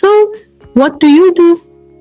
So, what do?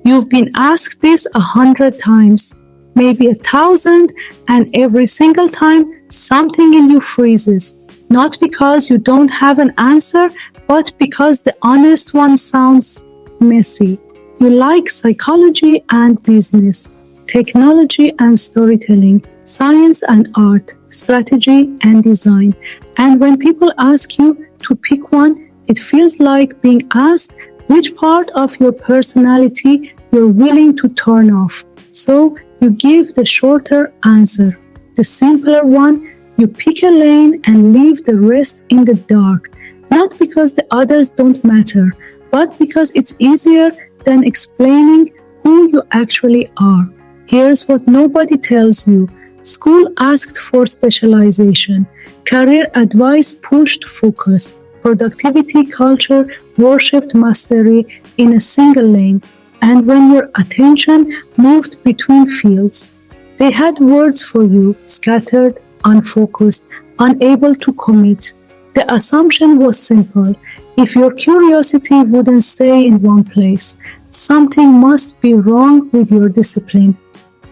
You've been asked this 100 times, maybe 1,000, and every single time something in you freezes. Not because you don't have an answer, but because the honest one sounds messy. You like psychology and business, technology and storytelling, science and art, strategy and design. And when people ask you to pick one, it feels like being asked which part of your personality you're willing to turn off. So you give the shorter answer, the simpler one. You pick a lane and leave the rest in the dark, not because the others don't matter, but because it's easier than explaining who you actually are. Here's what nobody tells you. School asked for specialization. Career advice pushed focus. Productivity culture worshipped mastery in a single lane. And when your attention moved between fields, they had words for you, scattered, unfocused, unable to commit. The assumption was simple. If your curiosity wouldn't stay in one place, something must be wrong with your discipline.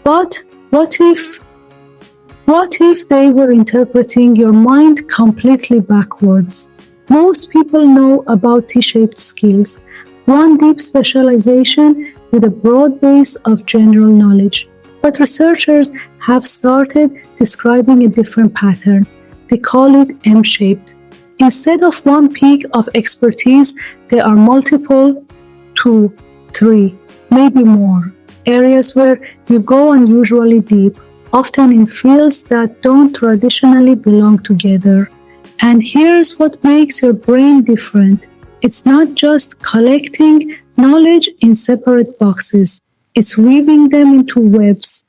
But what if they were interpreting your mind completely backwards? Most people know about T-shaped skills, one deep specialization with a broad base of general knowledge. But researchers have started describing a different pattern. They call it M-shaped. Instead of one peak of expertise, there are multiple, 2, 3, maybe more, areas where you go unusually deep, often in fields that don't traditionally belong together. And here's what makes your brain different. It's not just collecting knowledge in separate boxes. It's weaving them into webs.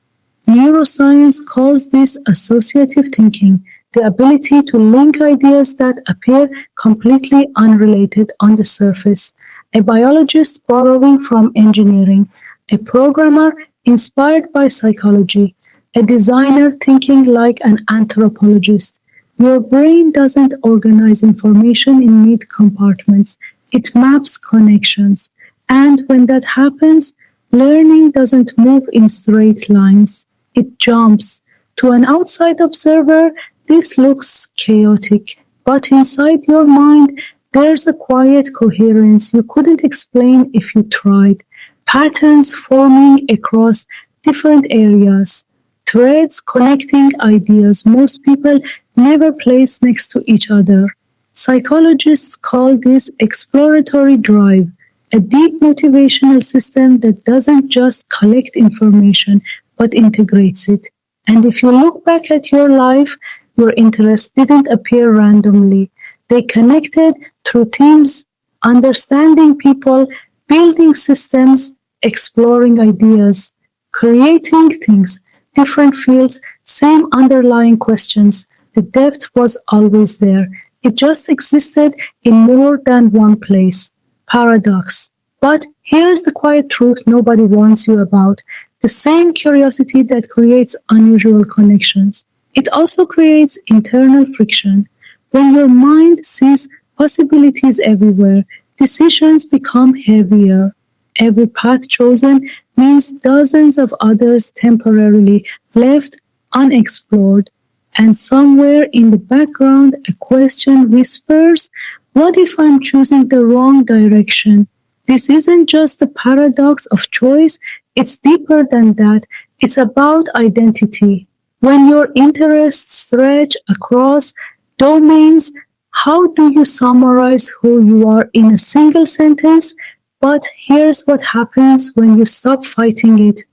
Neuroscience calls this associative thinking, the ability to link ideas that appear completely unrelated on the surface. A biologist borrowing from engineering, a programmer inspired by psychology, a designer thinking like an anthropologist. Your brain doesn't organize information in neat compartments. It maps connections. And when that happens, learning doesn't move in straight lines. It jumps. To an outside observer, this looks chaotic. But inside your mind, there's a quiet coherence you couldn't explain if you tried. Patterns forming across different areas. Threads connecting ideas most people never place next to each other. Psychologists call this exploratory drive, a deep motivational system that doesn't just collect information but integrates it. And if you look back at your life, your interests didn't appear randomly. They connected through teams, understanding people, building systems, exploring ideas, creating things, different fields, same underlying questions. The depth was always there. It just existed in more than one place. Paradox. But here's the quiet truth nobody warns you about. The same curiosity that creates unusual connections. It also creates internal friction. When your mind sees possibilities everywhere, decisions become heavier. Every path chosen means dozens of others temporarily left unexplored. And somewhere in the background, a question whispers, what if I'm choosing the wrong direction? This isn't just the paradox of choice, it's deeper than that. It's about identity. When your interests stretch across domains, how do you summarize who you are in a single sentence? But here's what happens when you stop fighting it.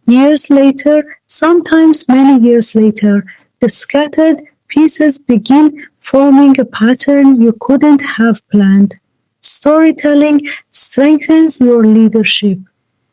Years later, sometimes many years later, the scattered pieces begin forming a pattern you couldn't have planned. Storytelling strengthens your leadership.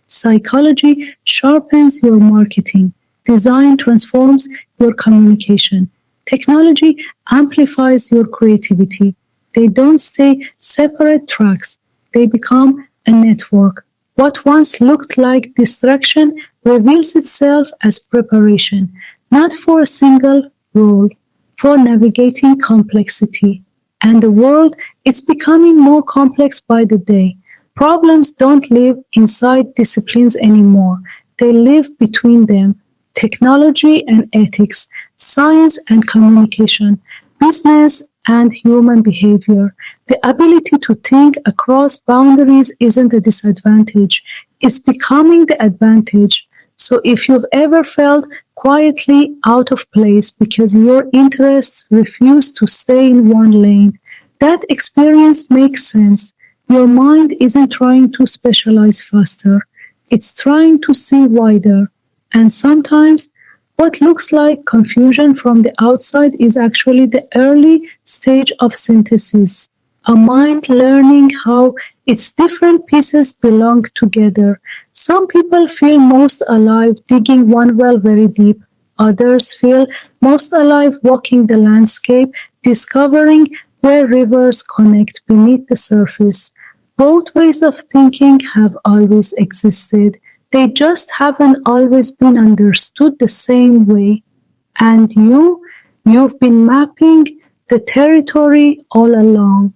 Psychology sharpens your marketing. Design transforms your communication. Technology amplifies your creativity. They don't stay separate tracks. They become a network. What once looked like distraction reveals itself as preparation, not for a single role, for navigating complexity. And the world is becoming more complex by the day. Problems don't live inside disciplines anymore. They live between them. Technology and ethics, science and communication, business and human behavior. The ability to think across boundaries isn't a disadvantage, it's becoming the advantage. So if you've ever felt quietly out of place because your interests refuse to stay in one lane, that experience makes sense. Your mind isn't trying to specialize faster, it's trying to see wider. And sometimes what looks like confusion from the outside is actually the early stage of synthesis. A mind learning how its different pieces belong together. Some people feel most alive digging one well very deep. Others feel most alive walking the landscape, discovering where rivers connect beneath the surface. Both ways of thinking have always existed. They just haven't always been understood the same way. And you've been mapping the territory all along.